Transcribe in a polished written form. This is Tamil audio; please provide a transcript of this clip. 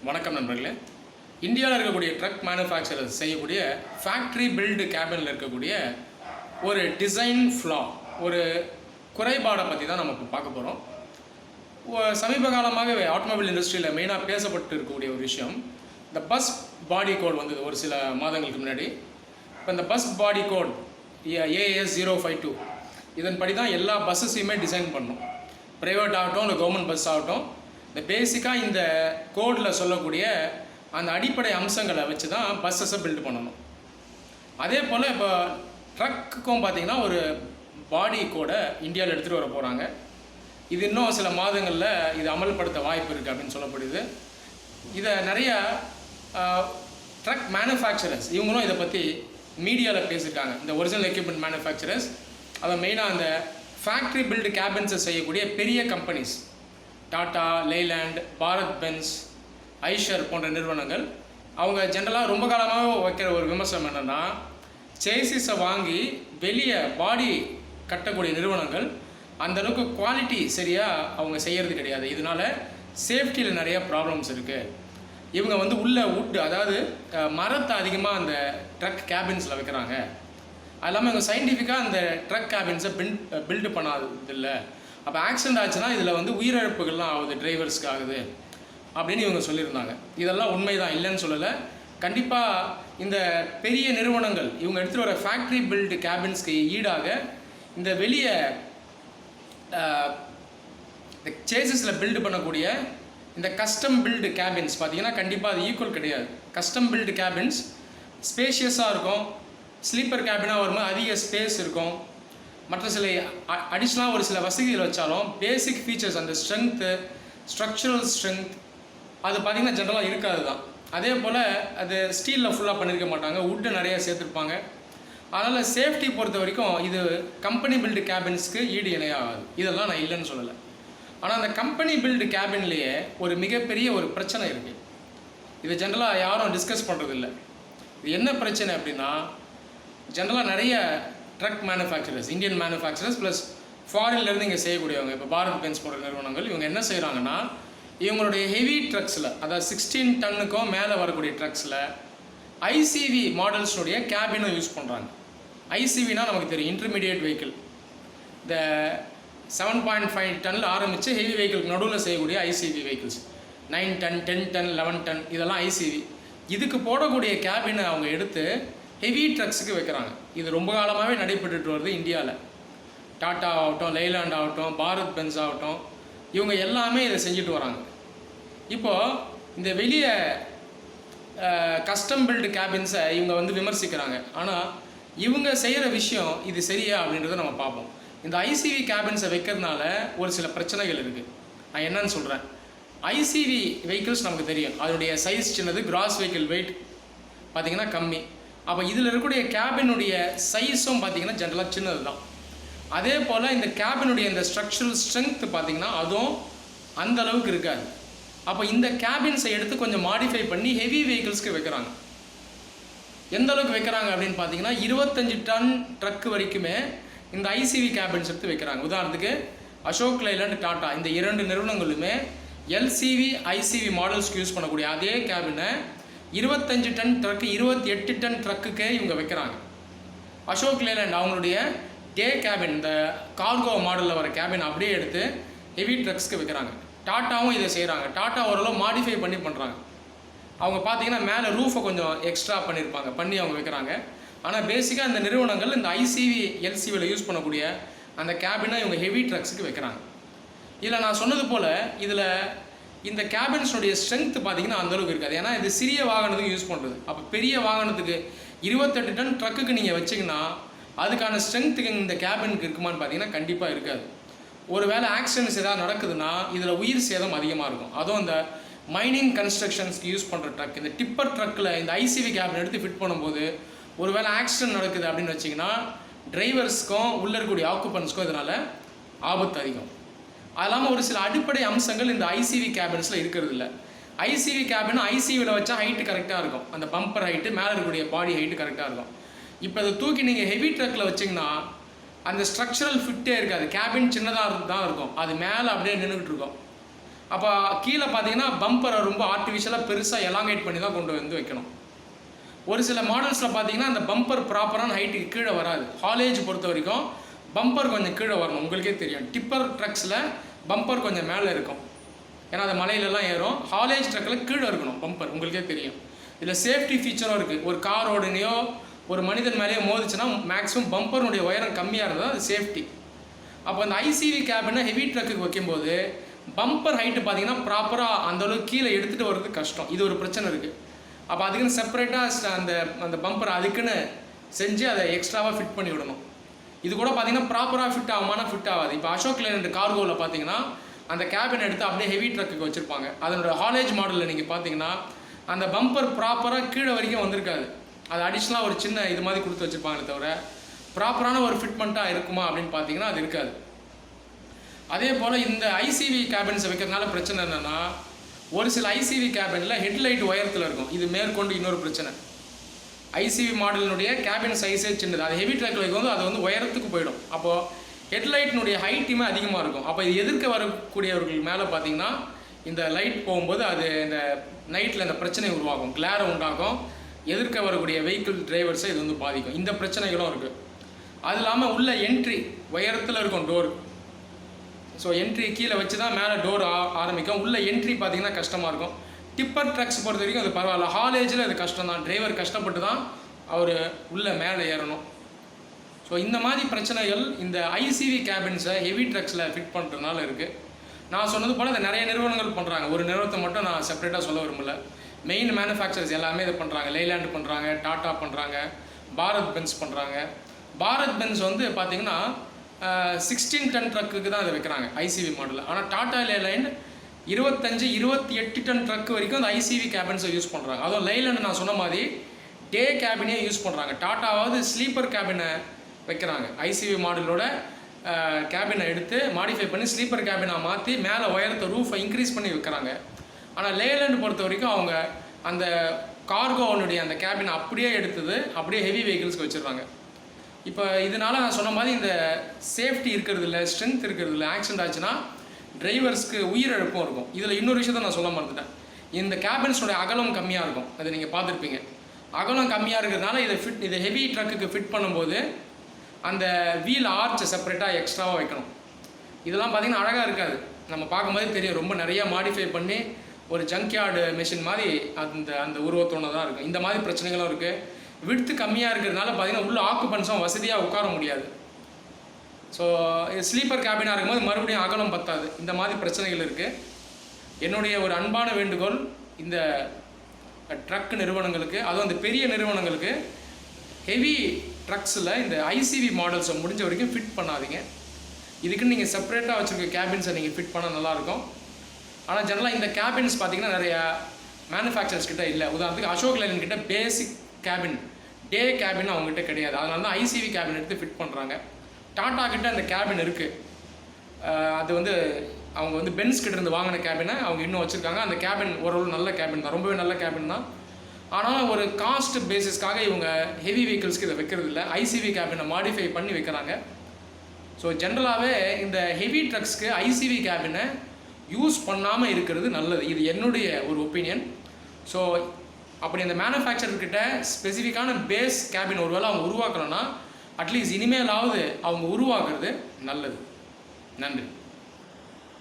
வணக்கம் நண்பர்களே. இந்தியாவில் இருக்கக்கூடிய ட்ரக் மேனுஃபேக்சரர்ஸ் செய்யக்கூடிய ஃபேக்ட்ரி பில்டு கேபினில் இருக்கக்கூடிய ஒரு டிசைன் ஃப்ளா, ஒரு குறைபாடை பற்றி தான் நம்ம இப்போ பார்க்க போகிறோம். சமீப காலமாகவே ஆட்டோமொபைல் இண்டஸ்ட்ரியில் மெயினாக பேசப்பட்டு இருக்கக்கூடிய ஒரு விஷயம், இந்த பஸ் பாடி கோட் வந்தது ஒரு சில மாதங்களுக்கு முன்னாடி. இப்போ இந்த பஸ் பாடி கோட் AS052 இதன்படி தான் எல்லா பஸ்ஸஸையுமே டிசைன் பண்ணணும். ப்ரைவேட் ஆகட்டும் இல்லை கவர்மெண்ட் பஸ் ஆகட்டும், இந்த பேசிக்காக இந்த கோடில் சொல்லக்கூடிய அந்த அடிப்படை அம்சங்களை வச்சு தான் பஸ்ஸஸை பில்டு பண்ணணும். அதே போல் இப்போ ட்ரக்குக்கும் பார்த்திங்கன்னா ஒரு பாடி கோடை இந்தியாவில் எடுத்துகிட்டு வர போகிறாங்க. இது இன்னும் சில மாதங்களில் இது அமல்படுத்த வாய்ப்பு இருக்குது அப்படின்னு சொல்லப்படுது. இதை நிறைய ட்ரக் மேனுஃபேக்சரர்ஸ் இவங்களும் இதை பற்றி மீடியாவில் பேசியிருக்காங்க. இந்த ஒரிஜினல் எக்யூப்மெண்ட் மேனுஃபேக்சரர்ஸ், அதை மெயினாக அந்த ஃபேக்ட்ரி பில்டு கேபின்ஸை செய்யக்கூடிய பெரிய கம்பெனிஸ், டாடா, லேலேண்ட், பாரத் பென்ஸ், ஐஷர் போன்ற நிறுவனங்கள், அவங்க ஜென்ரலாக ரொம்ப காலமாக வைக்கிற ஒரு விமர்சனம் என்னென்னா, சேசிஸை வாங்கி வெளியே பாடி கட்டக்கூடிய நிறுவனங்கள் அந்தளவுக்கு குவாலிட்டி சரியாக அவங்க செய்கிறது கிடையாது. இதனால் சேஃப்டியில் நிறைய ப்ராப்ளம்ஸ் இருக்குது. இவங்க உள்ள வுட், அதாவது மரத்தை அதிகமாக அந்த ட்ரக் கேபின்ஸில் வைக்கிறாங்க. அது இல்லாமல் இவங்க சயின்டிஃபிக்காக அந்த ட்ரக் கேபின்ஸை பில்டு பண்ணாததில்லை. அப்போ ஆக்சிடென்ட் ஆச்சுன்னா இதில் உயிரிழப்புகள்லாம் ஆகுது, டிரைவர்ஸ்க்கு ஆகுது அப்படின்னு இவங்க சொல்லியிருந்தாங்க. இதெல்லாம் உண்மை தான், இல்லைன்னு சொல்லலை. கண்டிப்பாக இந்த பெரிய நிறுவனங்கள் இவங்க எடுத்துகிட்டு வர ஃபேக்ட்ரி பில்டு கேபின்ஸ்க்கு ஈடாக இந்த வெளியே இந்த சேசஸில் பில்டு பண்ணக்கூடிய இந்த கஸ்டம் பில்டு கேபின்ஸ் பார்த்திங்கன்னா கண்டிப்பாக அது ஈக்குவல் கிடையாது. கஸ்டம் பில்டு கேபின்ஸ் ஸ்பேஷியஸாக இருக்கும், ஸ்லீப்பர் கேபினாக வரும்போது அதிக ஸ்பேஸ் இருக்கும், மற்ற சில அடிஷ்னலாக ஒரு சில வசதிகள் வச்சாலும் பேசிக் ஃபீச்சர்ஸ், அந்த ஸ்ட்ரென்த்து, ஸ்ட்ரக்சரல் ஸ்ட்ரென்த் அது பார்த்திங்கன்னா ஜென்ரலாக இருக்காது தான். அதே போல் அது ஸ்டீலில் ஃபுல்லாக பண்ணியிருக்க மாட்டாங்க, வுட்டு நிறையா சேர்த்துருப்பாங்க. அதனால் சேஃப்டி பொறுத்த வரைக்கும் இது கம்பெனி பில்டு கேபின்ஸ்க்கு ஈடு இணையாகாது. இதெல்லாம் நான் இல்லைன்னு சொல்லலை. ஆனால் அந்த கம்பெனி பில்டு கேபின்லேயே ஒரு மிகப்பெரிய ஒரு பிரச்சனை இருக்குது. இது ஜென்ரலாக யாரும் டிஸ்கஸ் பண்ணுறதில்ல. இது என்ன பிரச்சனை அப்படின்னா, ஜென்ரலாக நிறைய drug manufacturers, Indian manufacturers plus ஃபாரின்லேருந்து இங்கே செய்யக்கூடியவங்க, இப்போ பாரத் பென்ஸ் போன்ற நிறுவனங்கள், இவங்க என்ன செய்கிறாங்கன்னா, இவங்களுடைய ஹெவி ட்ரக்ஸில், அதாவது 16 டன்னுக்கும் மேலே வரக்கூடிய ட்ரக்ஸில் ஐசிவி மாடல்ஸுடைய கேபினை யூஸ் பண்ணுறாங்க. ஐசிவினா நமக்கு தெரியும், இன்டர்மீடியேட் வெஹிக்கிள். இந்த 7.5 டன்னில் ஆரம்பித்து ஹெவி வெஹிக்கிளுக்கு நடுவில் செய்யக்கூடிய ஐசிவி வெஹிக்கிள்ஸ், 9 டன், 10 டன், 11 டன், இதெல்லாம் ஐசிவி. இதுக்கு போடக்கூடிய கேபினை அவங்க எடுத்து ஹெவி ட்ரக்ஸுக்கு வைக்கிறாங்க. இது ரொம்ப காலமாகவே நடைபெற்றுட்டு வருது இந்தியாவில். டாட்டா ஆகட்டும், லேலாண்ட் ஆகட்டும், பாரத் பென்ஸ் ஆகட்டும், இவங்க எல்லாமே இதை செஞ்சுட்டு வராங்க. இப்போது இந்த வெளியே கஸ்டம் பில்டு கேபின்ஸை இவங்க விமர்சிக்கிறாங்க. ஆனால் இவங்க செய்கிற விஷயம் இது சரியா அப்படின்றத நம்ம பார்ப்போம். இந்த ஐசிவி கேபின்ஸை வைக்கிறதுனால ஒரு சில பிரச்சனைகள் இருக்குது. நான் என்னன்னு சொல்கிறேன். ஐசிவி வெஹிக்கிள்ஸ் நமக்கு தெரியும், அதனுடைய சைஸ் சின்னது, கிராஸ் வெஹிக்கிள் வெயிட் பார்த்திங்கன்னா கம்மி. அப்போ இதில் இருக்கக்கூடிய கேபினுடைய சைஸும் பார்த்திங்கன்னா ஜென்ரலாக சின்னது தான். அதே போல் இந்த கேபினுடைய இந்த ஸ்ட்ரக்சரல் ஸ்ட்ரென்த் பார்த்திங்கன்னா அதுவும் அந்த அளவுக்கு இருக்காது. அப்போ இந்த கேபின்ஸை எடுத்து கொஞ்சம் மாடிஃபை பண்ணி ஹெவி வெஹிக்கிள்ஸ்க்கு வைக்கிறாங்க. எந்த அளவுக்கு வைக்கிறாங்க அப்படின்னு பார்த்தீங்கன்னா 25 டன் ட்ரக்கு வரைக்குமே இந்த ஐசிவி கேபின்ஸ் எடுத்து வைக்கிறாங்க. உதாரணத்துக்கு அசோக் லேலண்ட், டாட்டா, இந்த 2 நிறுவனங்களுமே எல்சிவி ஐசிவி மாடல்ஸ்க்கு யூஸ் பண்ணக்கூடிய அதே கேபினை 25 டன் ட்ரக்கு, 28 டன் ட்ரக்குக்கே இவங்க வைக்கிறாங்க. அசோக் லேலண்ட் அவங்களுடைய டே கேபின், இந்த கார்கோ மாடலில் வர கேபின் அப்படியே எடுத்து ஹெவி ட்ரக்ஸ்க்கு வைக்கிறாங்க. டாட்டாவும் இதை செய்கிறாங்க. டாட்டா ஓரளவு மாடிஃபை பண்ணி பண்ணுறாங்க. அவங்க பார்த்தீங்கன்னா மேலே ரூஃபை கொஞ்சம் எக்ஸ்ட்ரா பண்ணி அவங்க வைக்கிறாங்க. ஆனால் பேசிக்காக இந்த நிறுவனங்கள் இந்த ஐசிவி எல்சிவியில் யூஸ் பண்ணக்கூடிய அந்த கேபினை இவங்க ஹெவி ட்ரக்ஸுக்கு வைக்கிறாங்க. இதில் நான் சொன்னது போல் இதில் இந்த கேபின்ஸுடைய ஸ்ட்ரென்த் பார்த்திங்கன்னா அந்தளவுக்கு இருக்காது. ஏன்னா இது சிறிய வாகனத்துக்கு யூஸ் பண்ணுறது. அப்போ பெரிய வாகனத்துக்கு 28 டன் ட்ரக்குக்கு நீங்கள் வச்சிங்கன்னா அதுக்கான ஸ்ட்ரென்த்துக்கு இந்த கேபினுக்கு இருக்குமான்னு பார்த்தீங்கன்னா கண்டிப்பாக இருக்காது. ஒரு வேளை ஆக்சிடென்ட்ஸ் ஏதாவது நடக்குதுன்னா இதில் உயிர் சேதம் அதிகமாக இருக்கும். அதுவும் இந்த மைனிங் கன்ஸ்ட்ரக்ஷன்ஸ்க்கு யூஸ் பண்ணுற ட்ரக், இந்த டிப்பர் ட்ரக்கில் இந்த ஐசிவி கேபின் எடுத்து ஃபிட் பண்ணும்போது ஒரு வேளை ஆக்சிடென்ட் நடக்குது அப்படின்னு வச்சிங்கன்னா டிரைவர்ஸ்க்கும் உள்ளே இருக்கக்கூடிய ஆக்குபன்ஸ்க்கும் இதனால் ஆபத்து அதிகம். அது இல்லாமல் ஒரு சில அடிப்படை அம்சங்கள் இந்த ஐசிவி கேபின்ஸில் இருக்கிறது இல்லை. ஐசிவி கேபின் ஐசிவியில் வச்சா ஹைட்டு கரெக்டாக இருக்கும், அந்த பம்பர் ஹைட்டு, மேலே இருக்கக்கூடிய பாடி ஹைட்டு கரெக்டாக இருக்கும். இப்போ அதை தூக்கி நீங்கள் ஹெவி ட்ரக்கில் வச்சிங்கன்னா அந்த ஸ்ட்ரக்சரல் ஃபிட்டே இருக்காது. கேபின் சின்னதாக தான் இருக்கும், அது மேலே அப்படியே நின்றுக்கிட்டு இருக்கும். அப்போ கீழே பார்த்தீங்கன்னா பம்பரை ரொம்ப ஆர்டிஃபிஷியலாக பெருசாக எலாங்கேட் பண்ணி தான் கொண்டு வந்து வைக்கணும். ஒரு சில மாடல்ஸில் பார்த்தீங்கன்னா அந்த பம்பர் ப்ராப்பரான ஹைட்டுக்கு கீழே வராது. ஹாலேஜ் பொறுத்த வரைக்கும் பம்பர் கொஞ்சம் கீழே வரணும். உங்களுக்கே தெரியும், டிப்பர் ட்ரக்ஸில் பம்பர் கொஞ்சம் மேலே இருக்கும், ஏன்னா அது மலையிலலாம் ஏறும். ஹாலேஜ் ட்ரக்கில் கீழே இருக்கணும் பம்பர், உங்களுக்கே தெரியும். இதில் சேஃப்டி ஃபீச்சரும் இருக்குது. ஒரு காரோடனையோ ஒரு மனிதன் மேலேயோ மோதிச்சுன்னா மேக்ஸிமம் பம்பருடைய உயரம் கம்மியாக இருந்தால் அது சேஃப்டி. அப்போ அந்த ஐசிவி கேபினை ஹெவி ட்ரக்குக்கு வைக்கும்போது பம்பர் ஹைட்டு பார்த்தீங்கன்னா ப்ராப்பராக அந்தளவுக்கு கீழே எடுத்துகிட்டு வர்றது கஷ்டம். இது ஒரு பிரச்சனை இருக்குது. அப்போ அதுக்குன்னு செப்பரேட்டாக அந்த பம்பர் அதுக்குன்னு செஞ்சு அதை எக்ஸ்ட்ராவாக ஃபிட் பண்ணி விடணும். இது கூட பார்த்தீங்கன்னா ப்ராப்பராக ஃபிட் ஆகுமானா ஃபிட் ஆகாது. இப்போ அசோக் லேலண்ட் கார்கோவில் பார்த்தீங்கன்னா அந்த கேபின் எடுத்து அப்படியே ஹெவி ட்ரக்குக்கு வச்சுருப்பாங்க. அதனோட ஹாலேஜ் மாடலில் நீங்கள் பார்த்தீங்கன்னா அந்த பம்பர் ப்ராப்பராக கீழே வரைக்கும் வந்திருக்காது. அது அடிஷ்னலாக ஒரு சின்ன இது மாதிரி கொடுத்து வச்சுருப்பாங்களே தவிர ப்ராப்பரான ஒரு ஃபிட்மெண்ட்டாக இருக்குமா அப்படின்னு பார்த்தீங்கன்னா அது இருக்காது. அதே போல் இந்த ஐசிவி கேபின்ஸை வைக்கிறதுனால பிரச்சனை என்னென்னா, ஒரு சில ஐசிவி கேபினில் ஹெட்லைட் உயரத்தில் இருக்கும். இது மேற்கொண்டு இன்னொரு பிரச்சனை. ஐசிவி மாடலினுடைய கேபின் சைஸே சின்னது. அது ஹெவி ட்ரக்கில் வைக்கும்போது அது வந்து உயரத்துக்கு போயிடும். அப்போது ஹெட்லைட்டினுடைய ஹைட்டுமே அதிகமாக இருக்கும். அப்போ இது எதிர்க்க வரக்கூடியவர்கள் மேலே பார்த்தீங்கன்னா இந்த லைட் போகும்போது அது இந்த நைட்டில் இந்த பிரச்சனை உருவாகும், கிளாரை உண்டாகும். எதிர்க்க வரக்கூடிய வெஹிக்கிள் டிரைவர்ஸை இது வந்து பாதிக்கும். இந்த பிரச்சனைகளும் இருக்குது. அது இல்லாமல் உள்ள என்ட்ரி உயரத்தில் இருக்கும் டோர். ஸோ என்ட்ரி கீழே வச்சு தான் மேலே டோர் ஆரம்பிக்கும். உள்ள என்ட்ரி பார்த்தீங்கன்னா கஷ்டமாக இருக்கும். டிப்பர் ட்ரக்ஸ் பொறுத்த வரைக்கும் அது பரவாயில்ல. ஹாலேஜில் அது கஷ்டம் தான். டிரைவர் கஷ்டப்பட்டு தான் அவர் உள்ளே மேலே ஏறணும். ஸோ இந்த மாதிரி பிரச்சனைகள் இந்த ஐசிவி கேபின்ஸை ஹெவி ட்ரக்ஸில் ஃபிட் பண்ணுறதுனால இருக்குது. நான் சொன்னது போல் அதை நிறைய நிறுவனங்கள் பண்ணுறாங்க. ஒரு நிறுவனத்தை மட்டும் நான் செப்பரேட்டாக சொல்ல விரும்பல. மெயின் மேனுஃபேக்சரர்ஸ் எல்லாமே இதை பண்ணுறாங்க. லேலாண்ட் பண்ணுறாங்க, டாட்டா பண்ணுறாங்க, பாரத் பென்ஸ் பண்ணுறாங்க. பாரத் பென்ஸ் வந்து பார்த்திங்கன்னா 16 டன் ட்ரக்குக்கு தான் அதை வைக்கிறாங்க ஐசிவி மாடலில். ஆனால் டாட்டா லேலைன் 25-28 டன் ட்ரக் வரைக்கும் அந்த ஐசிவி கேபின்ஸை யூஸ் பண்ணுறாங்க. அதுவும் லேலாண்ட் நான் சொன்ன மாதிரி டே கேபினே யூஸ் பண்ணுறாங்க. டாட்டாவாவது ஸ்லீப்பர் கேபினை வைக்கிறாங்க. ஐசிவி மாடலோட கேபினை எடுத்து மாடிஃபை பண்ணி ஸ்லீப்பர் கேபினாக மாற்றி மேலே உயரத்தை ரூஃபை இன்க்ரீஸ் பண்ணி வைக்கிறாங்க. ஆனால் லேலாண்ட் பொறுத்த வரைக்கும் அவங்க அந்த கார்கோனுடைய அந்த கேபினை அப்படியே எடுத்தது அப்படியே ஹெவி வெஹிக்கிள்ஸ்க்கு வச்சுருக்காங்க. இப்போ இதனால் நான் சொன்ன மாதிரி இந்த சேஃப்டி இருக்கிறது இல்லை, ஸ்ட்ரென்த் இருக்கிறது இல்லை. ஆக்சிடென்ட் ஆச்சுன்னா டிரைவர்ஸ்க்கு உயிரிழப்பும் இருக்கும். இதில் இன்னொரு விஷயத்தை நான் சொல்ல மறந்துட்டேன். இந்த கேபின்ஸோடைய அகலம் கம்மியாக இருக்கும். அதை நீங்கள் பார்த்துருப்பீங்க. அகலம் கம்மியாக இருக்கிறதுனால இதை ஹெவி ட்ரக்குக்கு ஃபிட் பண்ணும்போது அந்த வீல் ஆர்ச்சை செப்பரேட்டாக எக்ஸ்ட்ராவாக வைக்கணும். இதெல்லாம் பார்த்திங்கன்னா அழகாக இருக்காது. நம்ம பார்க்கும்போது தெரியும், ரொம்ப நிறையா மாடிஃபை பண்ணி ஒரு ஜங்க்யார்டு மெஷின் மாதிரி அந்த உருவத்தோடு தான் இருக்கும். இந்த மாதிரி பிரச்சனைகளும் இருக்குது. விட்த்து கம்மியாக இருக்கிறதுனால பார்த்திங்கன்னா உள்ள ஆக்குபன்ஸும் வசதியாக உட்கார முடியாது. ஸோ ஸ்லீப்பர் கேபினாக இருக்கும்போது மறுபடியும் அகலம் பத்தாது. இந்த மாதிரி பிரச்சனைகள் இருக்குது. என்னுடைய ஒரு அன்பான வேண்டுகோள் இந்த ட்ரக் நிறுவனங்களுக்கு, அதுவும் அந்த பெரிய நிறுவனங்களுக்கு ஹெவி ட்ரக்ஸில் இந்த ஐசிவி மாடல்ஸை முடிஞ்ச வரைக்கும் ஃபிட் பண்ணாதீங்க. இதுக்குன்னு நீங்கள் செப்பரேட்டாக வச்சுருக்க கேபின்ஸை நீங்கள் ஃபிட் பண்ணால் நல்லாயிருக்கும். ஆனால் ஜெனரலாக இந்த கேபின்ஸ் பார்த்திங்கன்னா நிறையா மேனுஃபேக்சரர்ஸ் கிட்ட இல்லை. உதாரணத்துக்கு அசோக் லேலண்ட் கிட்ட பேசிக் கேபின் டே கேபின் அவங்ககிட்ட கிடையாது. அதனால தான் ஐசிவி கேபின் எடுத்து ஃபிட் பண்ணுறாங்க. டாட்டா கிட்ட அந்த கேபின் இருக்குது. அது வந்து அவங்க வந்து பென்ஸ் கிட்ட இருந்து வாங்கின கேபினை அவங்க இன்னும் வச்சுருக்காங்க. அந்த கேபின் ஓரளவு நல்ல கேபின் தான், ரொம்பவே நல்ல கேபின் தான். ஆனால் ஒரு காஸ்ட் பேசிஸ்க்காக இவங்க ஹெவி வெஹிக்கிள்ஸ்க்கு இதை வைக்கிறது இல்லை. ஐசிவி கேபினை மாடிஃபை பண்ணி வைக்கிறாங்க. ஸோ ஜென்ரலாகவே இந்த ஹெவி ட்ரக்ஸ்க்கு ஐசிவி கேபினை யூஸ் பண்ணாமல் இருக்கிறது நல்லது. இது என்னுடைய ஒரு ஒப்பீனியன். ஸோ அப்படி அந்த மேனுஃபேக்சர்கிட்ட ஸ்பெசிஃபிக்கான பேஸ் கேபின் ஒருவேளை அவங்க உருவாக்கணும்னா அட்லீஸ்ட் இனிமேலாவது அவங்க உருவாக்குறது நல்லது. நன்றி.